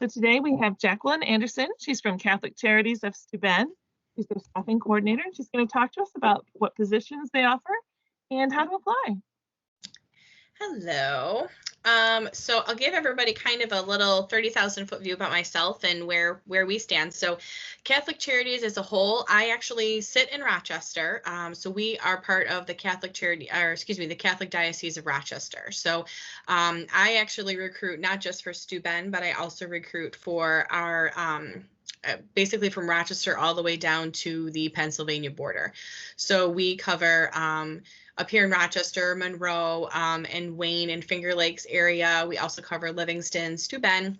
So today we have Jacqueline Anderson. She's from Catholic Charities of Steuben. She's the staffing coordinator. She's going to talk to us about what positions they offer and how to apply. Hello. So I'll give everybody kind of a little 30,000-foot view about myself and where we stand. So Catholic Charities as a whole, I actually sit in Rochester. So we are part of the Catholic the Catholic Diocese of Rochester. So I actually recruit not just for Steuben, but I also recruit for our basically from Rochester all the way down to the Pennsylvania border. So we cover up here in Rochester, Monroe, and Wayne and Finger Lakes area. We also cover Livingston, Steuben,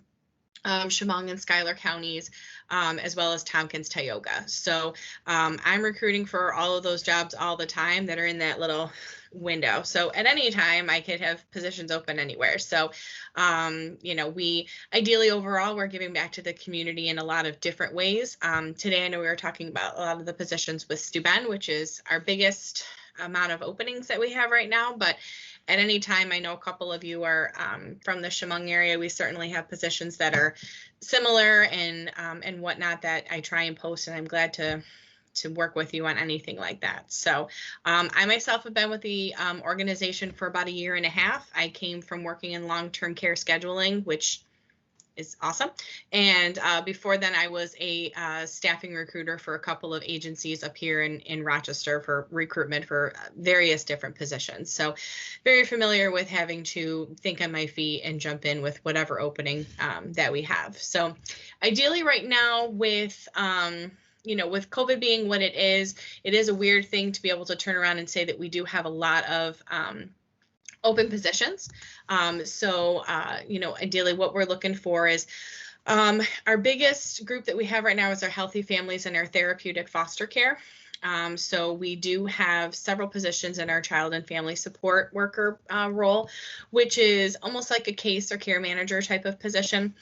Chemung and Schuyler counties, as well as Tompkins, Tioga. So I'm recruiting for all of those jobs all the time that are in that little window. So at any time I could have positions open anywhere. So, we ideally overall, we're giving back to the community in a lot of different ways. Today, I know we were talking about a lot of the positions with Steuben, which is our biggest amount of openings that we have right now, but at any time, I know a couple of you are from the Chemung area. We certainly have positions that are similar and whatnot that I try and post, and I'm glad to work with you on anything like that. So I myself have been with the organization for about 1.5 years. I came from working in long-term care scheduling, which is awesome. And before then, I was a staffing recruiter for a couple of agencies up here in Rochester for recruitment for various different positions. So very familiar with having to think on my feet and jump in with whatever opening that we have. So ideally right now with with COVID being what it is a weird thing to be able to turn around and say that we do have a lot of open positions. Ideally what we're looking for is our biggest group that we have right now is our healthy families and our therapeutic foster care. So we do have several positions in our child and family support worker role, which is almost like a case or care manager type of position.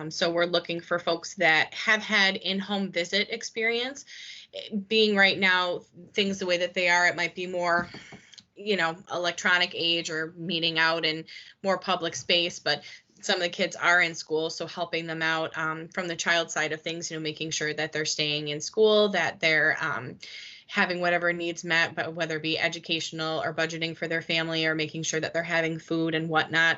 So we're looking for folks that have had in-home visit experience. Being right now, things the way that they are, it might be more electronic age or meeting out in more public space, but some of the kids are in school, so helping them out from the child side of things, making sure that they're staying in school, that they're having whatever needs met, but whether it be educational or budgeting for their family or making sure that they're having food and whatnot.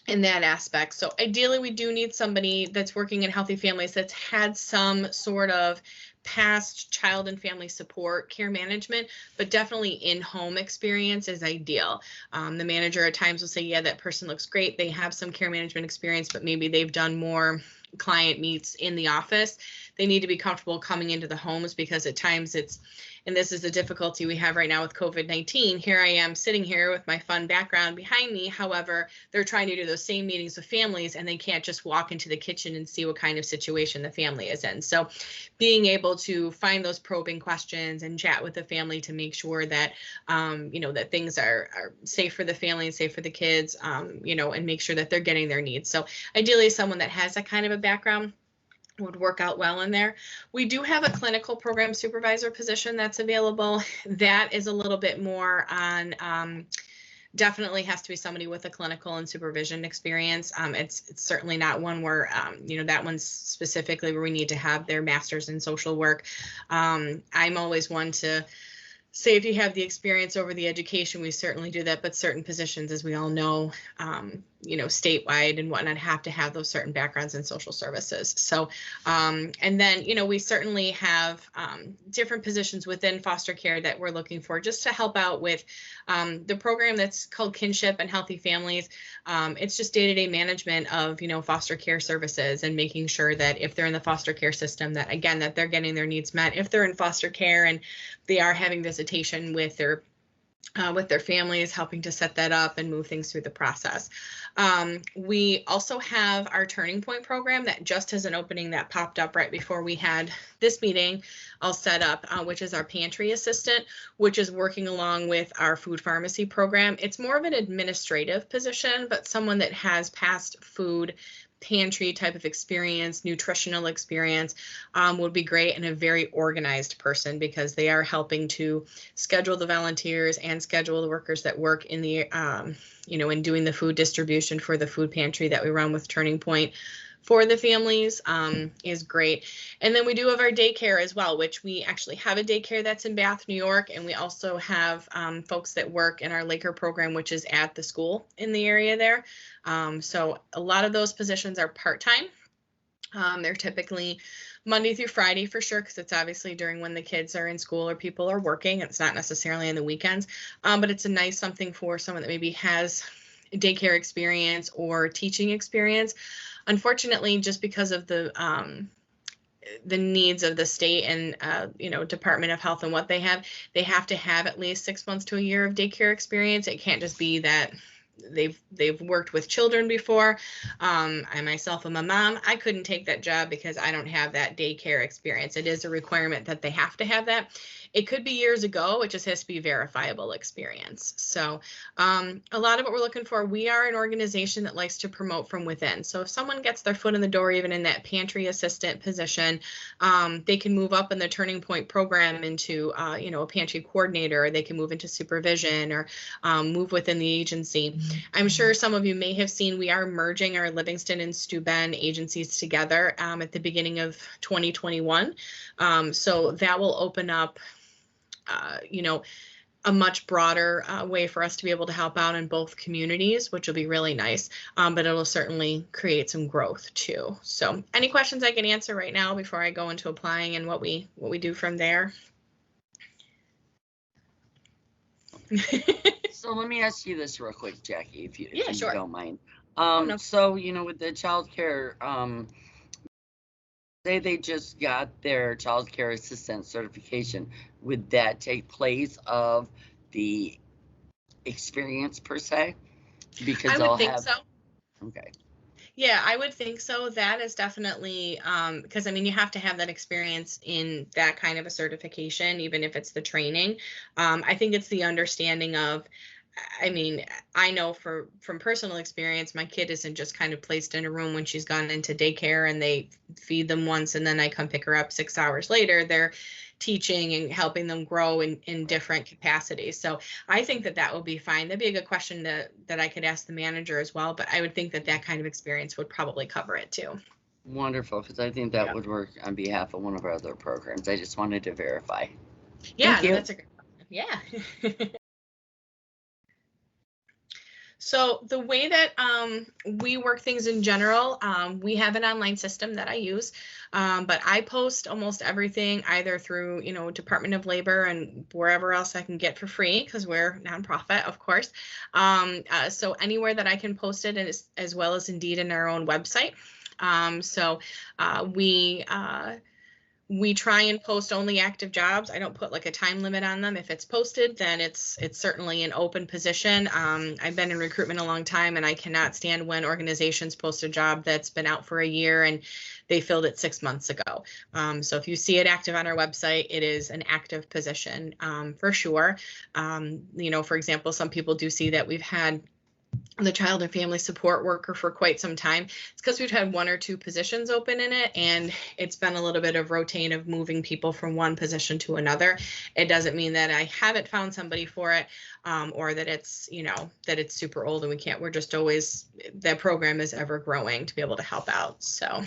In that aspect. So ideally, we do need somebody that's working in healthy families that's had some sort of past child and family support care management, but definitely in-home experience is ideal. The manager at times will say, yeah, that person looks great. They have some care management experience, but maybe they've done more client meets in the office. They need to be comfortable coming into the homes because at times and this is the difficulty we have right now with COVID-19. Here I am sitting here with my fun background behind me. However, they're trying to do those same meetings with families and they can't just walk into the kitchen and see what kind of situation the family is in. So being able to find those probing questions and chat with the family to make sure that, that things are safe for the family and safe for the kids, and make sure that they're getting their needs. So ideally someone that has that kind of a background would work out well in there. We do have a clinical program supervisor position that's available. That is a little bit more on, definitely has to be somebody with a clinical and supervision experience. It's certainly not one where, that one's specifically where we need to have their master's in social work. I'm always one to say if you have the experience over the education, we certainly do that, but certain positions, as we all know, statewide and whatnot, have to have those certain backgrounds in social services. So, and then, we certainly have different positions within foster care that we're looking for just to help out with the program that's called Kinship and Healthy Families. It's just day-to-day management of, foster care services and making sure that if they're in the foster care system, that again, that they're getting their needs met. If they're in foster care and they are having visitation with their families, helping to set that up and move things through the process. We also have our Turning Point program that just has an opening that popped up right before we had this meeting all set up, which is our pantry assistant, which is working along with our food pharmacy program. It's more of an administrative position, but someone that has past food pantry type of experience, nutritional experience, would be great, and a very organized person, because they are helping to schedule the volunteers and schedule the workers that work in the, in doing the food distribution for the food pantry that we run with Turning Point for the families, is great. And then we do have our daycare as well, which we actually have a daycare that's in Bath, New York. And we also have folks that work in our Laker program, which is at the school in the area there. So a lot of those positions are part-time. They're typically Monday through Friday for sure, because it's obviously during when the kids are in school or people are working. It's not necessarily on the weekends, but it's a nice something for someone that maybe has daycare experience or teaching experience. Unfortunately, just because of the needs of the state and Department of Health and what they have to have at least 6 months to a year of daycare experience. It can't just be that they've worked with children before. I myself am a mom. I couldn't take that job because I don't have that daycare experience. It is a requirement that they have to have that. It could be years ago. It just has to be verifiable experience. So a lot of what we're looking for, we are an organization that likes to promote from within. So if someone gets their foot in the door, even in that pantry assistant position, they can move up in the Turning Point program into, a pantry coordinator, or they can move into supervision, or move within the agency. I'm sure some of you may have seen, we are merging our Livingston and Steuben agencies together at the beginning of 2021. So that will open up a much broader way for us to be able to help out in both communities, which will be really nice, but it'll certainly create some growth too. So any questions I can answer right now before I go into applying and what we do from there? So let me ask you this real quick, Jackie, if you Sure. don't mind. No. So, with the child care, say they just got their child care assistant certification, would that take place of the experience per se? Because I would think so. Okay. Yeah, I would think so. That is definitely because you have to have that experience in that kind of a certification, even if it's the training. I think it's the understanding of, I know from personal experience, my kid isn't just kind of placed in a room when she's gone into daycare and they feed them once and then I come pick her up 6 hours later. They're teaching and helping them grow in different capacities. So I think that will be fine. That'd be a good question that I could ask the manager as well, but I would think that kind of experience would probably cover it too. Wonderful, because I think that would work on behalf of one of our other programs. I just wanted to verify. Yeah, Thank you. That's a good question. Yeah. So the way that we work things in general, we have an online system that I use, but I post almost everything either through, Department of Labor and wherever else I can get for free, because we're nonprofit, of course. So anywhere that I can post it, and as well as Indeed in our own website. We try and post only active jobs. I don't put like a time limit on them. If it's posted, then it's certainly an open position. I've been in recruitment a long time, and I cannot stand when organizations post a job that's been out for a year and they filled it 6 months ago. So if you see it active on our website, it is an active position for sure. For example, some people do see that we've had the child and family support worker for quite some time. It's because we've had 1 or 2 positions open in it, and it's been a little bit of routine of moving people from one position to another. It doesn't mean that I haven't found somebody for it, or that it's, that it's super old and we're just always, that program is ever growing to be able to help out. So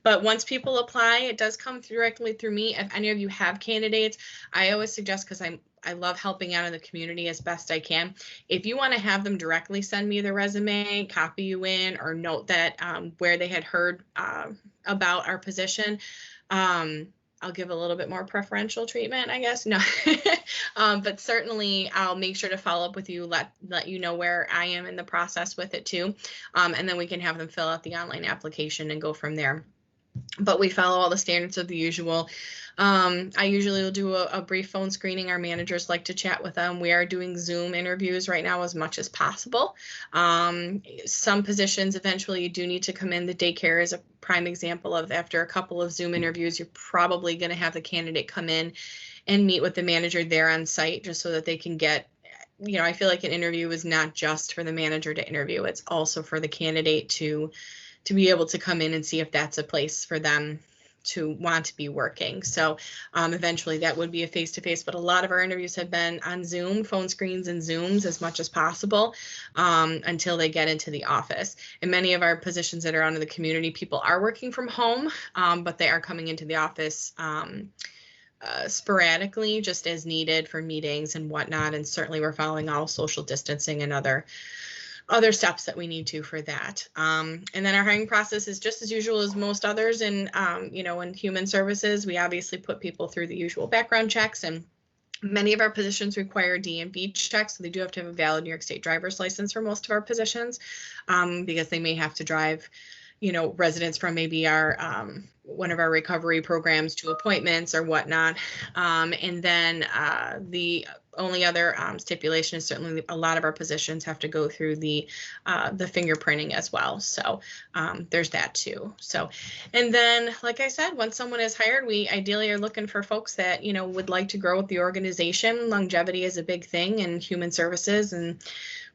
but once people apply, it does come directly through me. If any of you have candidates, I always suggest, because I love helping out in the community as best I can. If you want to have them directly send me the resume, copy you in, or note that where they had heard about our position, I'll give a little bit more preferential treatment, I guess. No, but certainly I'll make sure to follow up with you, let you know where I am in the process with it too. And then we can have them fill out the online application and go from there. But we follow all the standards of the usual. I usually will do a brief phone screening. Our managers like to chat with them. We are doing Zoom interviews right now as much as possible. Some positions, eventually you do need to come in. The daycare is a prime example of, after a couple of Zoom interviews, you're probably going to have the candidate come in and meet with the manager there on site, just so that they can get I feel like an interview is not just for the manager to interview. It's also for the candidate to be able to come in and see if that's a place for them to want to be working. So eventually that would be a face-to-face, but a lot of our interviews have been on Zoom, phone screens and Zooms as much as possible until they get into the office. And many of our positions that are out in the community, people are working from home, but they are coming into the office sporadically, just as needed for meetings and whatnot. And certainly we're following all social distancing and other steps that we need to for that. And then our hiring process is just as usual as most others. And, in human services, we obviously put people through the usual background checks, and many of our positions require DMV checks. So they do have to have a valid New York State driver's license for most of our positions, because they may have to drive, residents from maybe our one of our recovery programs to appointments or whatnot. And then the only other stipulation is certainly a lot of our positions have to go through the fingerprinting as well. So there's that too. So, and then, like I said, once someone is hired, we ideally are looking for folks that, would like to grow with the organization. Longevity is a big thing in human services, and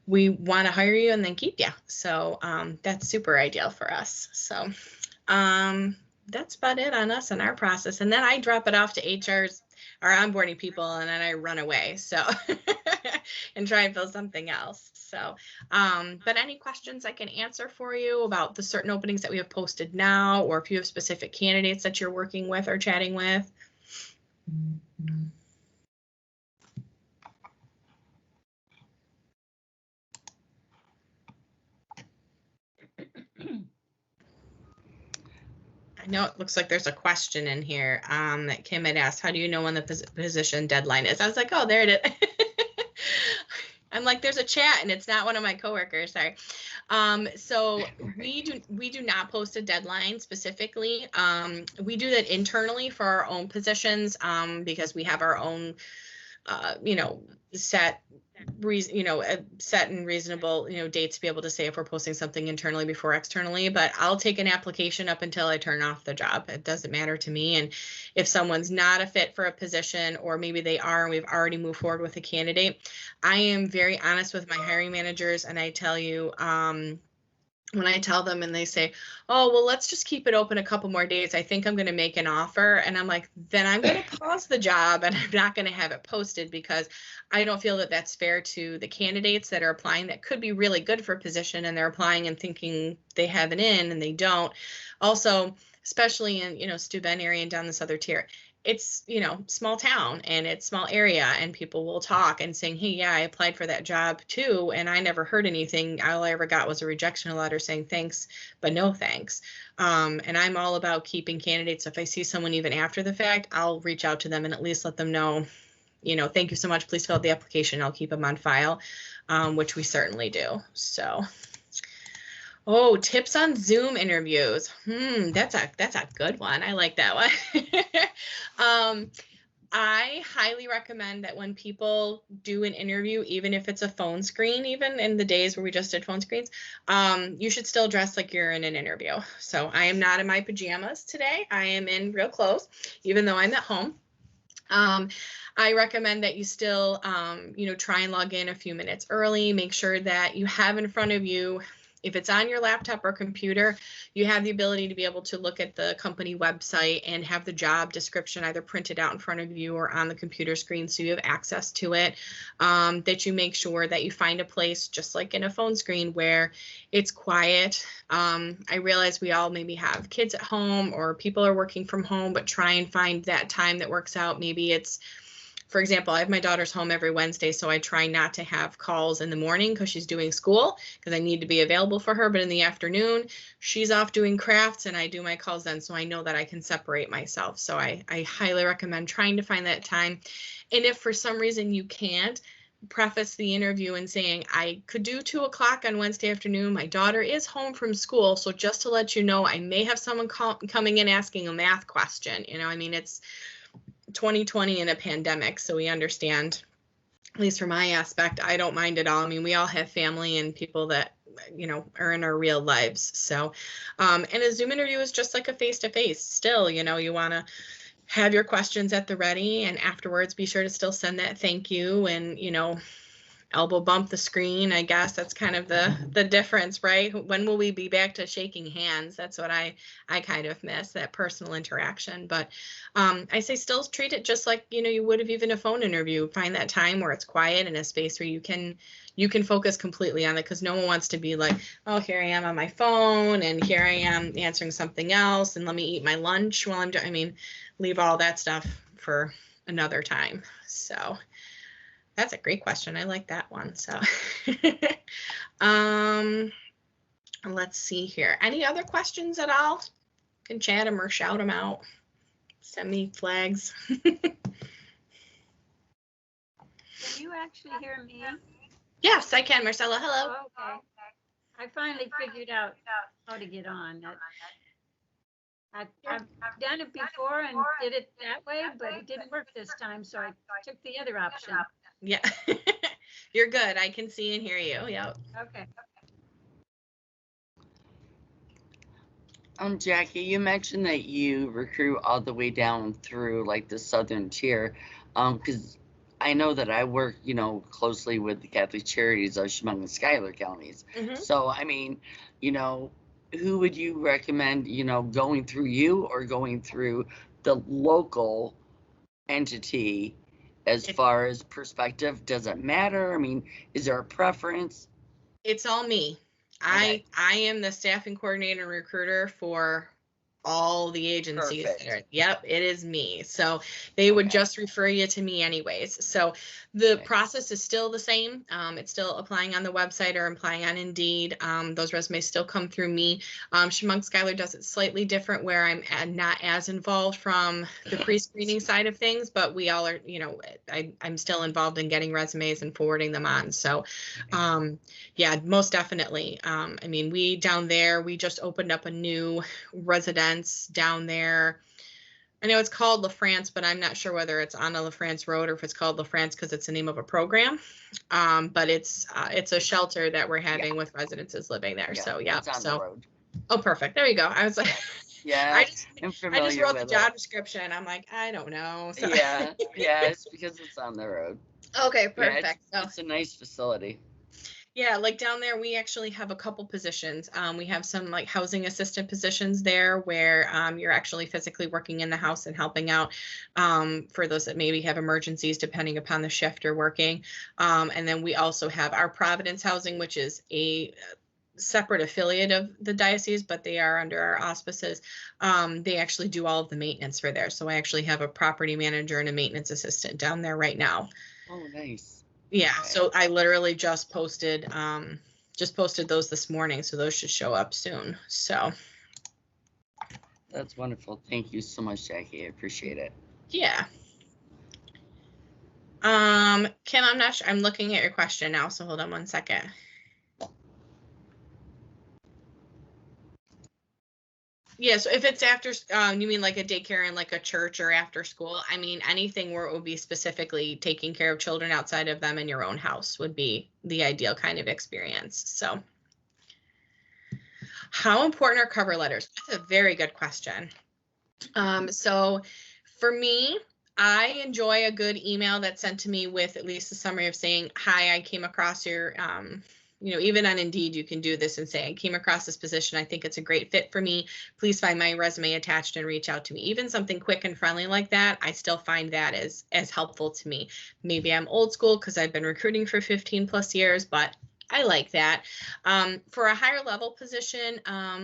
we want to hire you and then keep you. So that's super ideal for us. So that's about it on us and our process. And then I drop it off to HR's, our onboarding people, and then I run away. So and try and fill something else. So, but any questions I can answer for you about the certain openings that we have posted now, or if you have specific candidates that you're working with or chatting with. I know it looks like there's a question in here that Kim had asked. How do you know when the position deadline is? I was like, oh, there it is. I'm like, there's a chat, and it's not one of my coworkers. Sorry. So we do not post a deadline specifically. We do that internally for our own positions because we have our own, set and reasonable, dates to be able to say if we're posting something internally before externally. But I'll take an application up until I turn off the job. It doesn't matter to me. And if someone's not a fit for a position, or maybe they are, and we've already moved forward with a candidate, I am very honest with my hiring managers. And I tell you, when I tell them and they say, oh, well, let's just keep it open a couple more days, I think I'm going to make an offer. And I'm like, then I'm going to pause the job, and I'm not going to have it posted, because I don't feel that that's fair to the candidates that are applying that could be really good for a position, and they're applying and thinking they have it in and they don't. Also, especially in, Steuben area and down this other tier, it's, small town and it's small area, and people will talk and saying, hey, yeah, I applied for that job too, and I never heard anything. All I ever got was a rejection letter saying thanks, but no thanks. And I'm all about keeping candidates. If I see someone even after the fact, I'll reach out to them and at least let them know, thank you so much. Please fill out the application. I'll keep them on file, which we certainly do. So. Oh, tips on Zoom interviews. That's a good one. I like that one. I highly recommend that when people do an interview, even if it's a phone screen, even in the days where we just did phone screens, you should still dress like you're in an interview. So I am not in my pajamas today. I am in real clothes, even though I'm at home. I recommend that you still, try and log in a few minutes early. Make sure that you have in front of you, if it's on your laptop or computer, you have the ability to be able to look at the company website and have the job description either printed out in front of you or on the computer screen, so you have access to it. That you make sure that you find a place, just like in a phone screen, where it's quiet. I realize we all maybe have kids at home or people are working from home, but try and find that time that works out. Maybe it's, for example, I have my daughter's home every Wednesday, so I try not to have calls in the morning because she's doing school, because I need to be available for her. But in the afternoon, she's off doing crafts and I do my calls then, so I know that I can separate myself. So I highly recommend trying to find that time. And if for some reason you can't, preface the interview and saying, I could do 2 o'clock on Wednesday afternoon. My daughter is home from school, so just to let you know, I may have someone coming in asking a math question. It's 2020 and a pandemic, so we understand, at least from my aspect, I don't mind at all. We all have family and people that, are in our real lives. So, and a Zoom interview is just like a face-to-face. Still, you want to have your questions at the ready, and afterwards be sure to still send that thank you and, elbow bump the screen. I guess that's kind of the difference, right? When will we be back to shaking hands? That's what I kind of miss, that personal interaction. But I say still treat it just like, you know, you would have even a phone interview. Find that time where it's quiet and a space where you can focus completely on it, because no one wants to be like, oh, here I am on my phone and here I am answering something else and let me eat my lunch while I'm doing. I mean, leave all that stuff for another time. So that's a great question. I like that one. So let's see here. Any other questions at all? You can chat them or shout them out. Send me flags. Can you actually hear me? Yes, I can, Marcella. Hello. Okay. I finally figured out how to get on. I've done it before and did it that way, but it didn't work this time, so I took the other option. Yeah. You're good. I can see and hear you. Yep. Okay. Jackie, you mentioned that you recruit all the way down through like the southern tier, because I know that I work, you know, closely with the Catholic Charities of Chemung and Schuyler counties. Mhm. So, I mean, you know, who would you recommend, you know, going through you or going through the local entity as far as perspective? Does it matter? I mean, is there a preference? It's all me. Okay. I am the staffing coordinator and recruiter for all the agencies Perfect. there. Yep, it is me. So they would Okay. just refer you to me anyways. So the Okay. process is still the same. It's still applying on the website or applying on Indeed. Those resumes still come through me. Chemung Schuyler does it slightly different, where I'm not as involved from the pre-screening side of things, but we all are, you know, I'm still involved in getting resumes and forwarding them on. So yeah, most definitely. I mean, we down there, we just opened up a new residence down there. I know it's called La France, but I'm not sure whether it's on a La France road or if it's called La France because it's the name of a program. But it's a shelter that we're having with residences living there. So yeah. It's on So the road. oh, perfect. There you go. I was like, Yeah, I just familiar wrote the with job it. description. I'm like, I don't know. So Yeah, it's because it's on the road. okay, Yeah, perfect. it's a nice facility. Yeah, like down there, we actually have a couple positions. We have some like housing assistant positions there where you're actually physically working in the house and helping out for those that maybe have emergencies, depending upon the shift you're working. And then we also have our Providence Housing, which is a separate affiliate of the diocese, but they are under our auspices. They actually do all of the maintenance for there. So I actually have a property manager and a maintenance assistant down there right now. Oh, nice. Yeah, Okay. so I literally just posted those this morning, so those should show up soon. So That's wonderful. Thank you so much, Jackie. I appreciate it. yeah. Kim, I'm not sure. I'm looking at your question now, so hold on one second. Yeah, so if it's after, you mean like a daycare and like a church or after school? I mean, anything where it would be specifically taking care of children outside of them in your own house would be the ideal kind of experience. So how important are cover letters? That's a very good question. So for me, I enjoy a good email that's sent to me with at least a summary of saying, hi, I came across your, you know, even on Indeed, you can do this and say, I came across this position. I think it's a great fit for me. Please find my resume attached and reach out to me. Even something quick and friendly like that, I still find that as helpful to me. Maybe I'm old school because I've been recruiting for 15 plus years, but I like that. For a higher level position,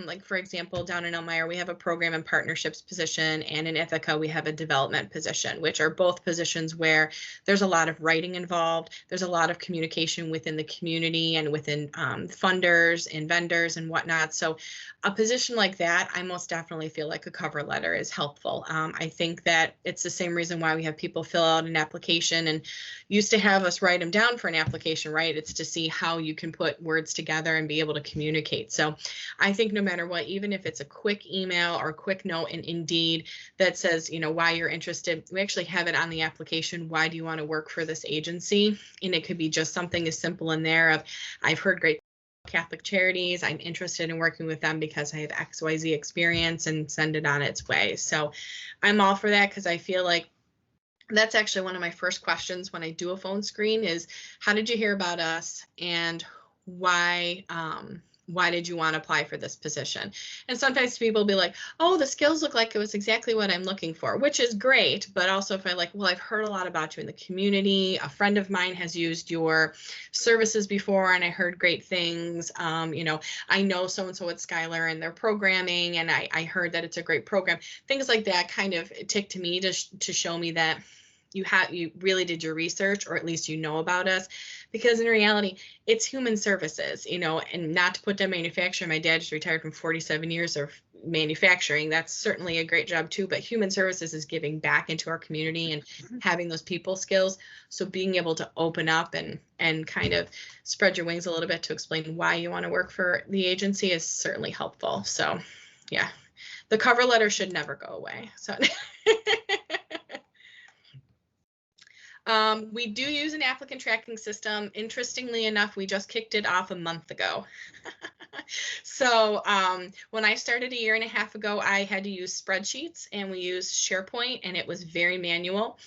like for example, down in Elmira, we have a program and partnerships position, and in Ithaca, we have a development position, which are both positions where there's a lot of writing involved. There's a lot of communication within the community and within funders and vendors and whatnot. So a position like that, I most definitely feel like a cover letter is helpful. I think that it's the same reason why we have people fill out an application and used to have us write them down for an application, right? It's to see how you can put words together and be able to communicate. So I think no matter what, even if it's a quick email or a quick note in Indeed that says, you know, why you're interested, we actually have it on the application. Why do you want to work for this agency? And it could be just something as simple in there of, I've heard great Catholic Charities. I'm interested in working with them because I have XYZ experience, and send it on its way. So I'm all for that because I feel like that's actually one of my first questions when I do a phone screen is, how did you hear about us, and why did you want to apply for this position? And sometimes people will be like, oh, the skills look like it was exactly what I'm looking for, which is great. But also if I like, well, I've heard a lot about you in the community. A friend of mine has used your services before and I heard great things. You know, I know so-and-so at Skylar and their programming, and I heard that it's a great program. Things like that kind of tick to me to show me that you really did your research, or at least you know about us, because in reality it's human services, you know, and not to put down manufacturing. My dad just retired from 47 years of manufacturing. That's certainly a great job too, but human services is giving back into our community and having those people skills. So being able to open up and kind of spread your wings a little bit to explain why you want to work for the agency is certainly helpful. So yeah, the cover letter should never go away. So we do use an applicant tracking system. Interestingly enough, we just kicked it off a month ago. So when I started a year and a half ago, I had to use spreadsheets, and we used SharePoint, and it was very manual.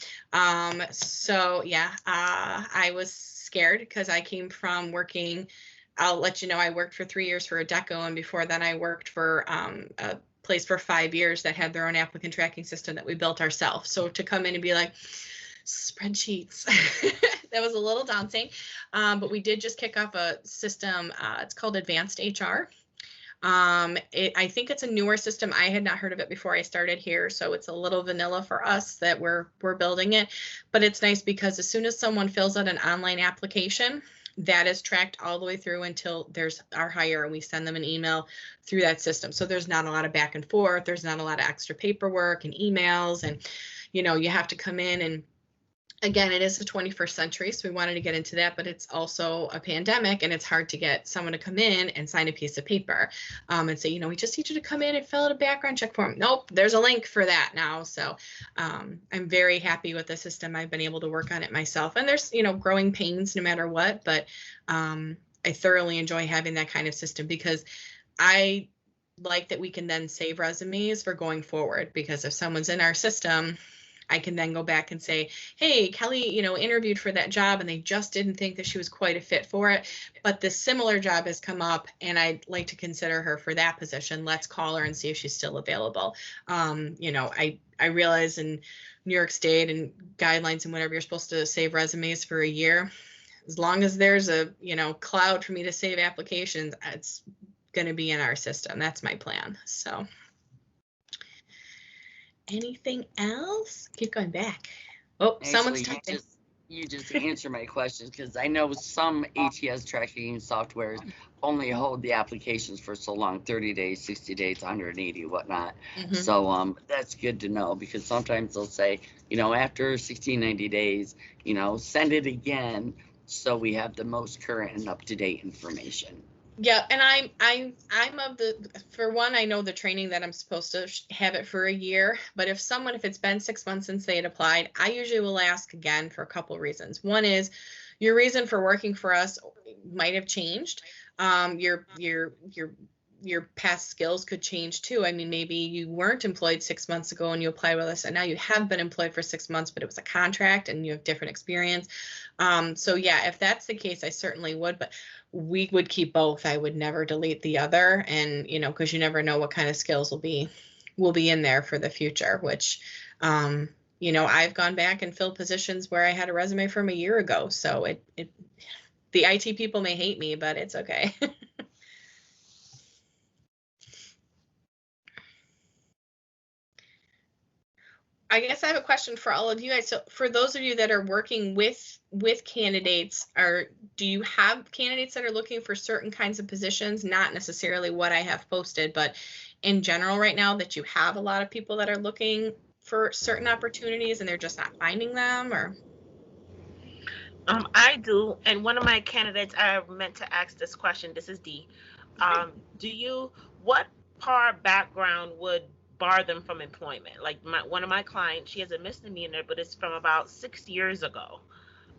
So yeah, I was scared because I came from working, I'll let you know, I worked for 3 years for Adecco, and before that I worked for a place for 5 years that had their own applicant tracking system that we built ourselves. So to come in and be like, spreadsheets, that was a little daunting, but we did just kick off a system. It's called Advanced HR. I think it's a newer system. I had not heard of it before I started here, so it's a little vanilla for us that we're building it. But it's nice because as soon as someone fills out an online application, that is tracked all the way through until there's our hire, and we send them an email through that system. So there's not a lot of back and forth. There's not a lot of extra paperwork and emails, and you know, you have to come in and again, it is the 21st century, so we wanted to get into that, but it's also a pandemic, and it's hard to get someone to come in and sign a piece of paper and say, you know, we just need you to come in and fill out a background check form. Nope, there's a link for that now. So I'm very happy with the system. I've been able to work on it myself, and there's, you know, growing pains no matter what, but I thoroughly enjoy having that kind of system because I like that we can then save resumes for going forward, because if someone's in our system, I can then go back and say, hey, Kelly, you know, interviewed for that job and they just didn't think that she was quite a fit for it, but this similar job has come up and I'd like to consider her for that position. Let's call her and see if she's still available. You know, I realize in New York State and guidelines and whatever, you're supposed to save resumes for a year. As long as there's a, you know, cloud for me to save applications, it's going to be in our system. That's my plan. So anything else? Keep going back. Oh, Actually, someone's typing. You just answer my questions, because I know some ATS tracking softwares only hold the applications for so long, 30 days, 60 days, 180, whatnot. Mhm. So that's good to know, because sometimes they'll say, you know, after 60, 90 days, you know, send it again so we have the most current and up-to-date information. Yeah, and I'm of the, for one, I know the training that I'm supposed to have it for a year, but if it's been 6 months since they had applied, I usually will ask again for a couple reasons. One is your reason for working for us might have changed. Your past skills could change too. I mean, maybe you weren't employed 6 months ago and you applied with us, and now you have been employed for 6 months, but it was a contract and you have different experience. So yeah, if that's the case, I certainly would, but we would keep both. I would never delete the other, and you know, because you never know what kind of skills will be in there for the future, which you know, I've gone back and filled positions where I had a resume from a year ago. So the IT people may hate me, but it's okay. I guess I have a question for all of you guys. So for those of you that are working with candidates, do you have candidates that are looking for certain kinds of positions? Not necessarily what I have posted, but in general right now, that you have a lot of people that are looking for certain opportunities and they're just not finding them, or? I do, and one of my candidates, I meant to ask this question. This is Dee. What par background would bar them from employment? Like one of my clients, she has a misdemeanor, but it's from about 6 years ago.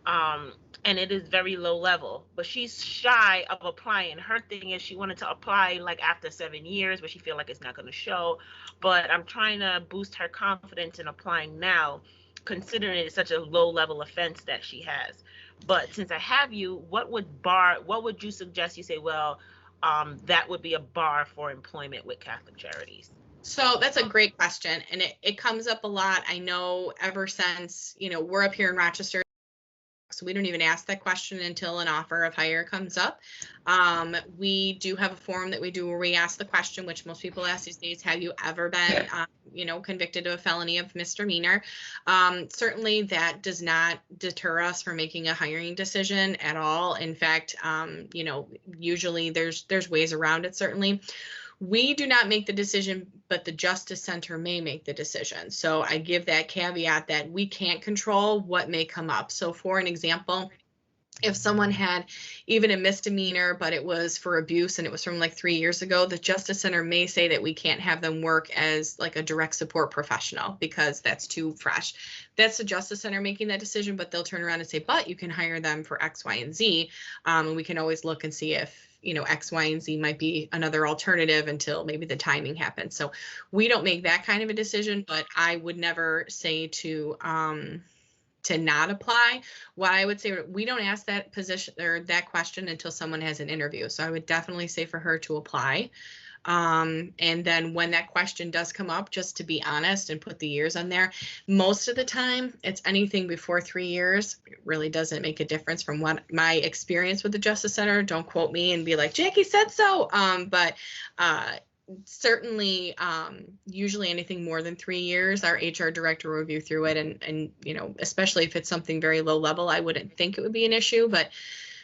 And it is very low level, but she's shy of applying. Her thing is she wanted to apply like after 7 years, but she feel like it's not going to show. But I'm trying to boost her confidence in applying now. considering it such a low level offense that she has. But since I have you, what would you suggest? You say, well, that would be a bar for employment with Catholic Charities. So that's a great question. And it comes up a lot. I know ever since, we're up here in Rochester, so we don't even ask that question until an offer of hire comes up. We do have a form that we do where we ask the question, which most people ask these days, have you ever been, convicted of a felony of misdemeanor? Certainly that does not deter us from making a hiring decision at all. In fact, usually there's ways around it, certainly. We do not make the decision, but the Justice Center may make the decision. So I give that caveat that we can't control what may come up. So for an example, if someone had even a misdemeanor, but it was for abuse and it was from like 3 years ago, the Justice Center may say that we can't have them work as like a direct support professional because that's too fresh. That's the Justice Center making that decision, but they'll turn around and say, but you can hire them for X, Y, and Z. And we can always look and see if, X, Y, and Z might be another alternative until maybe the timing happens. So we don't make that kind of a decision, but I would never say to not apply. What I would say, we don't ask that position or that question until someone has an interview. So I would definitely say for her to apply. And then when that question does come up, just to be honest and put the years on there, most of the time it's anything before 3 years. It really doesn't make a difference from what my experience with the Justice Center. Don't quote me and be like, Jackie said so. But certainly, usually anything more than 3 years, our HR director will review through it. And, especially if it's something very low level, I wouldn't think it would be an issue, but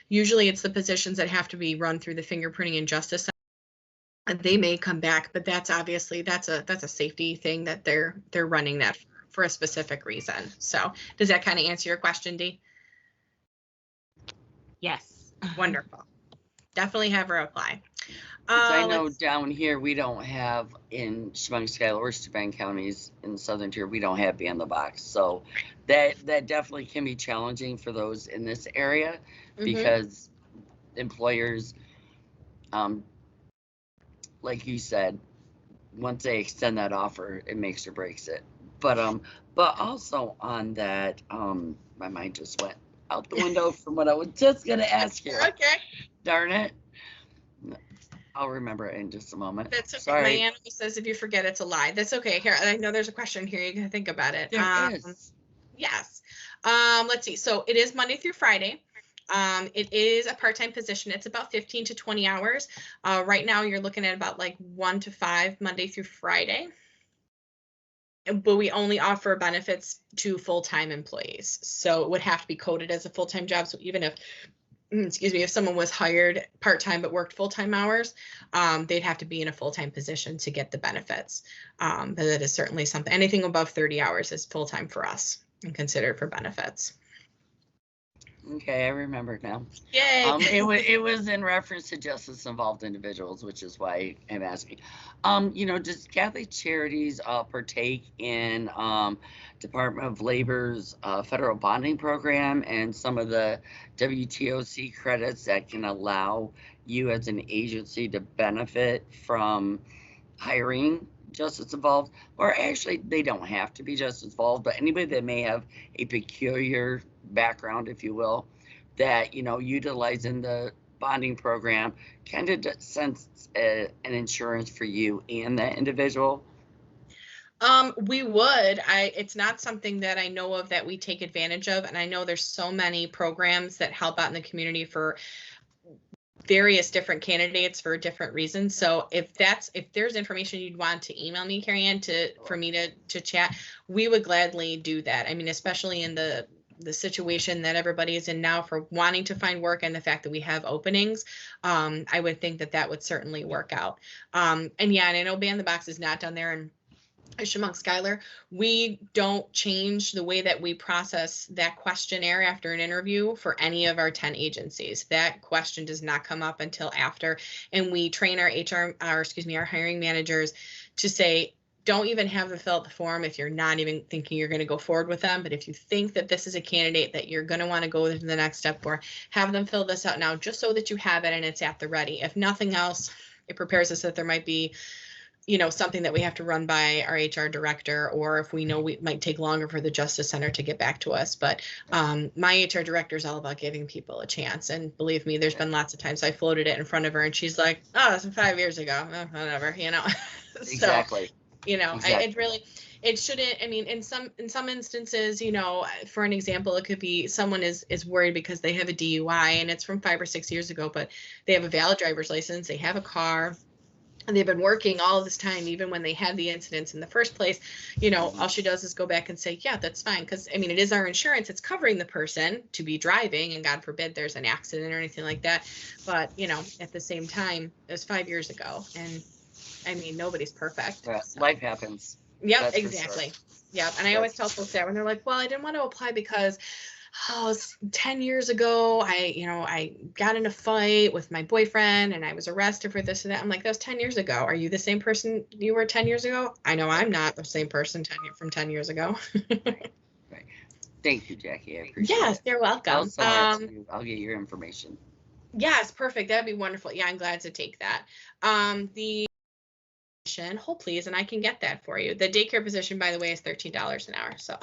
usually it's the positions that have to be run through the fingerprinting and Justice Center. And they may come back, but that's obviously, that's a safety thing that they're running that for a specific reason. So does that kind of answer your question, Dee? Yes. Wonderful. Definitely have her apply. I know down here we don't have in Chemung, Schuyler, or Steuben counties in the southern tier, we don't have Be in the Box. So that definitely can be challenging for those in this area because employers, like you said, once they extend that offer, it makes or breaks it. But also on that, my mind just went out the window from what I was just gonna ask you. Okay. Darn it. I'll remember it in just a moment. That's okay. Sorry. My animal says if you forget, it's a lie. That's okay. Here, I know there's a question here. You can think about it. There is. Yes. Let's see. So it is Monday through Friday. It is a part-time position. It's about 15 to 20 hours. Right now you're looking at about like 1 to 5 Monday through Friday. But we only offer benefits to full-time employees. So it would have to be coded as a full-time job. So even if, if someone was hired part-time but worked full-time hours, they'd have to be in a full-time position to get the benefits. But that is certainly something, anything above 30 hours is full-time for us and considered for benefits. Okay, I remember now. Yay! It was in reference to justice involved individuals, which is why I'm asking. Does Catholic Charities partake in Department of Labor's federal bonding program and some of the WTOC credits that can allow you as an agency to benefit from hiring justice involved? Or actually, they don't have to be justice involved, but anybody that may have a peculiar background, if you will, that utilizing the bonding program kind of sends an insurance for you and that individual. We would. It's not something that I know of that we take advantage of, and I know there's so many programs that help out in the community for various different candidates for different reasons. So if there's information you'd want to email me, Carrie Ann, for me to chat, we would gladly do that. I mean, especially in the situation that everybody is in now for wanting to find work and the fact that we have openings, I would think that would certainly work out. And I know Be in the Box is not down there in Chemung, Schuyler. We don't change the way that we process that questionnaire after an interview for any of our 10 agencies. That question does not come up until after, and we train our hiring managers to say, don't even have them fill out the form if you're not even thinking you're going to go forward with them. But if you think that this is a candidate that you're going to want to go to the next step for, have them fill this out now, just so that you have it and it's at the ready. If nothing else, it prepares us that there might be something that we have to run by our HR director, or if we know we might take longer for the Justice Center to get back to us. But my HR director is all about giving people a chance. And believe me, there's been lots of times I floated it in front of her and she's like, oh, it's 5 years ago. Whatever, Exactly. So, Exactly. it shouldn't, I mean, in some instances, for an example, it could be someone is worried because they have a DUI and it's from 5 or 6 years ago, but they have a valid driver's license, they have a car, and they've been working all this time, even when they had the incidents in the first place. All she does is go back and say, yeah, that's fine. Because, I mean, it is our insurance. It's covering the person to be driving, and God forbid there's an accident or anything like that. But, at the same time, it was 5 years ago. And, I mean, nobody's perfect. Yeah, So. life happens. Yep, That's for exactly. sure. Yep. And I always tell folks that when they're like, well, I didn't want to apply because 10 years ago, I got in a fight with my boyfriend and I was arrested for this and that. I'm like, that was 10 years ago. Are you the same person you were 10 years ago? I know I'm not the same person from 10 years ago. Right. Thank you, Jackie. I appreciate Yes, it. you're welcome. I'll send that to you. I'll get your information. Yes, perfect. That'd be wonderful. Yeah, I'm glad to take that. The hold please, and I can get that for you. The daycare position, by the way, is $13 an hour. So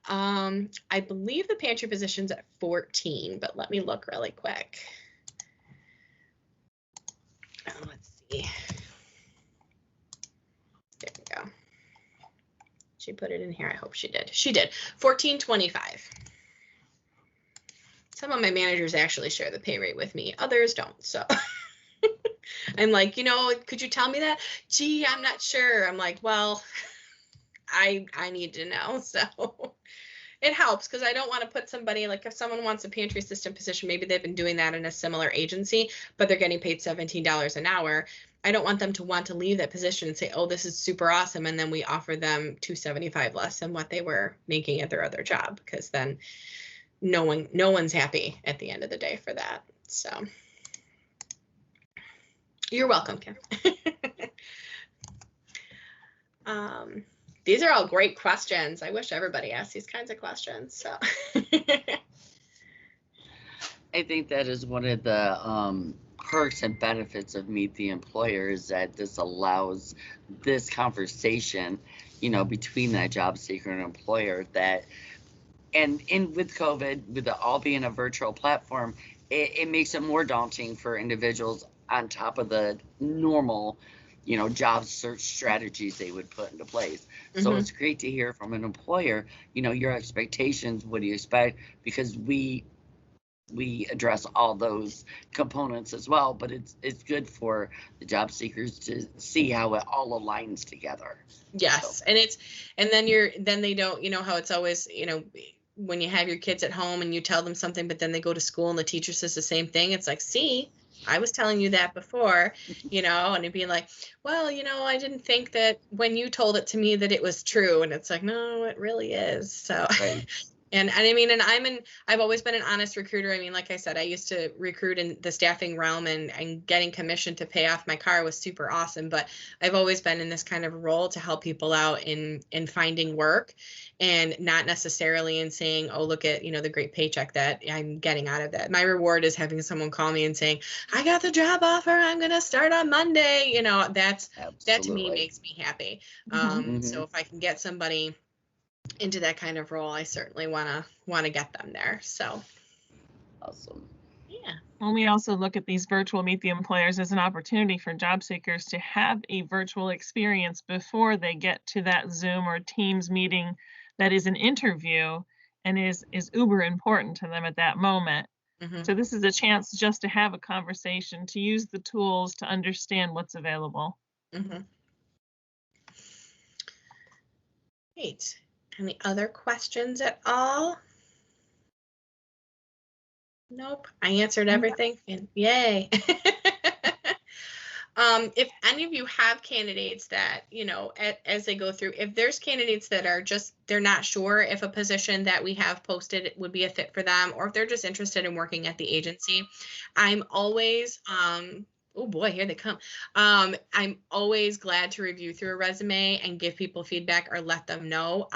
I believe the pantry position's at 14, but let me look really quick. Let's see. There we go. She put it in here. I hope she did. She did. $14.25. Some of my managers actually share the pay rate with me. Others don't. So I'm like, could you tell me that? Gee, I'm not sure. I'm like, well, I need to know. So it helps because I don't want to put somebody, like if someone wants a pantry assistant position, maybe they've been doing that in a similar agency, but they're getting paid $17 an hour. I don't want them to want to leave that position and say, oh, this is super awesome. And then we offer them $275 less than what they were making at their other job, because then no one's happy at the end of the day for that. So you're welcome, Kim. These are all great questions. I wish everybody asked these kinds of questions. So I think that is one of the perks and benefits of Meet the Employer, is that this allows this conversation, between that job seeker and employer, and with COVID, with it all being a virtual platform, it makes it more daunting for individuals on top of the normal, job search strategies they would put into place. Mm-hmm. So it's great to hear from an employer, your expectations, what do you expect? Because we address all those components as well, but it's good for the job seekers to see how it all aligns together. Yes. So. And then they don't, how it's always, when you have your kids at home and you tell them something, but then they go to school and the teacher says the same thing. It's like, see, I was telling you that before, and it'd be like, well, I didn't think that when you told it to me that it was true. And it's like, no, it really is. So, right. And I mean, I've always been an honest recruiter. I mean, like I said, I used to recruit in the staffing realm, and getting commission to pay off my car was super awesome. But I've always been in this kind of role to help people out in finding work, and not necessarily in saying, oh, look at, the great paycheck that I'm getting out of that. My reward is having someone call me and saying, I got the job offer, I'm going to start on Monday. That to me makes me happy. So if I can get somebody into that kind of role, I certainly want to get them there. So awesome. Yeah. Well, we also look at these virtual Meet the Employers as an opportunity for job seekers to have a virtual experience before they get to that Zoom or Teams meeting that is an interview and is uber important to them at that moment. Mm-hmm. So this is a chance just to have a conversation, to use the tools to understand what's available. Mm-hmm. Great. Any other questions at all? Nope. I answered everything. And yay. If any of you have candidates that, as they go through, if there's candidates that are they're not sure if a position that we have posted would be a fit for them, or if they're just interested in working at the agency, I'm always, oh boy, here they come. I'm always glad to review through a resume and give people feedback or let them know.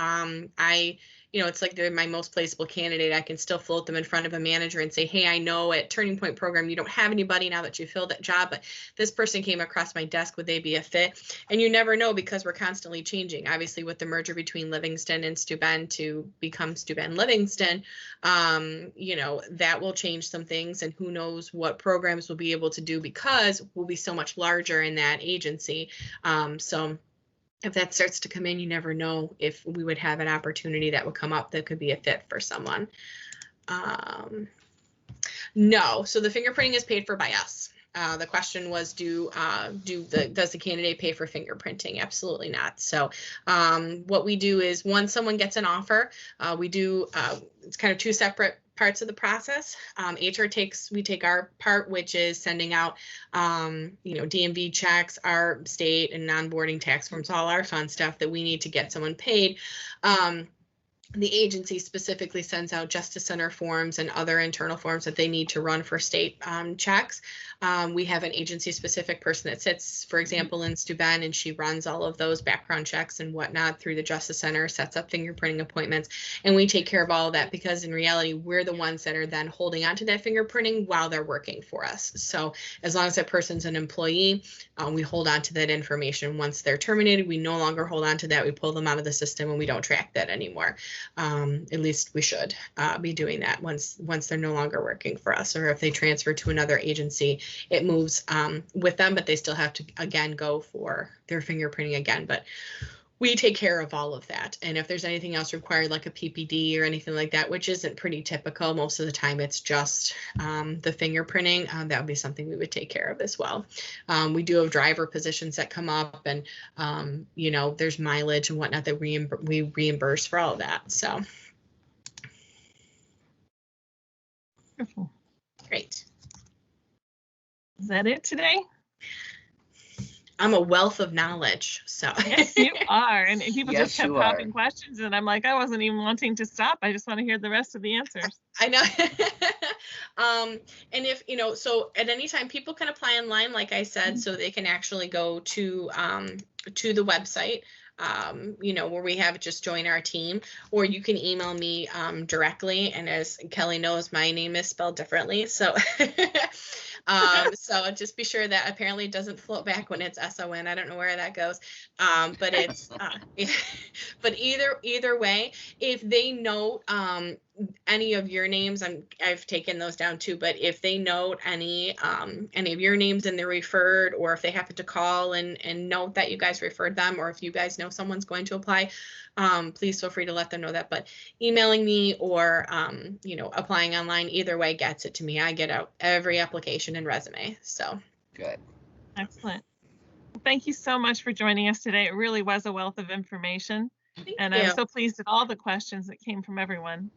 it's like they're my most placeable candidate. I can still float them in front of a manager and say, hey, I know at Turning Point program, you don't have anybody now that you filled that job, but this person came across my desk. Would they be a fit? And you never know, because we're constantly changing. Obviously, with the merger between Livingston and Steuben to become Steuben Livingston, that will change some things, and who knows what programs we'll be able to do, because we'll be so much larger in that agency. So if that starts to come in, you never know if we would have an opportunity that would come up that could be a fit for someone. No, so the fingerprinting is paid for by us. The question was, does the candidate pay for fingerprinting? Absolutely not. So what we do is, once someone gets an offer, it's kind of two separate parts of the process. We take our part, which is sending out, DMV checks, our state and non-boarding tax forms, all our fun stuff that we need to get someone paid. The agency specifically sends out Justice Center forms and other internal forms that they need to run for state checks. We have an agency-specific person that sits, for example, in Steuben, and she runs all of those background checks and whatnot through the Justice Center, sets up fingerprinting appointments, and we take care of all of that, because in reality, we're the ones that are then holding on to that fingerprinting while they're working for us. So as long as that person's an employee, we hold on to that information. Once they're terminated, we no longer hold on to that. We pull them out of the system, and we don't track that anymore. At least we should be doing that once they're no longer working for us, or if they transfer to another agency, it moves with them, but they still have to again go for their fingerprinting again. But we take care of all of that. And if there's anything else required, like a PPD or anything like that, which isn't pretty typical, most of the time it's just the fingerprinting, that would be something we would take care of as well. We do have driver positions that come up, and there's mileage and whatnot that we reimburse for all of that. So Wonderful. great. Is that it today? I'm a wealth of knowledge, so. Yes, you are. And people Yes, just kept you are. popping questions, and I'm like, I wasn't even wanting to stop. I just want to hear the rest of the answers. I know. And if, so at any time, people can apply online, like I said, so they can actually go to the website, where we have just join our team, or you can email me directly. And as Kelly knows, my name is spelled differently. So so just be sure that apparently it doesn't float back when it's SON. I don't know where that goes. But it's, but either way, if they note any of your names, I've taken those down too, but if they note any of your names and they're referred, or if they happen to call and note that you guys referred them, or if you guys know someone's going to apply, please feel free to let them know that. But emailing me or applying online, either way gets it to me. I get out every application and resume. So Good. Excellent. Well, thank you so much for joining us today. It really was a wealth of information. thank And you. I'm so pleased at all the questions that came from everyone.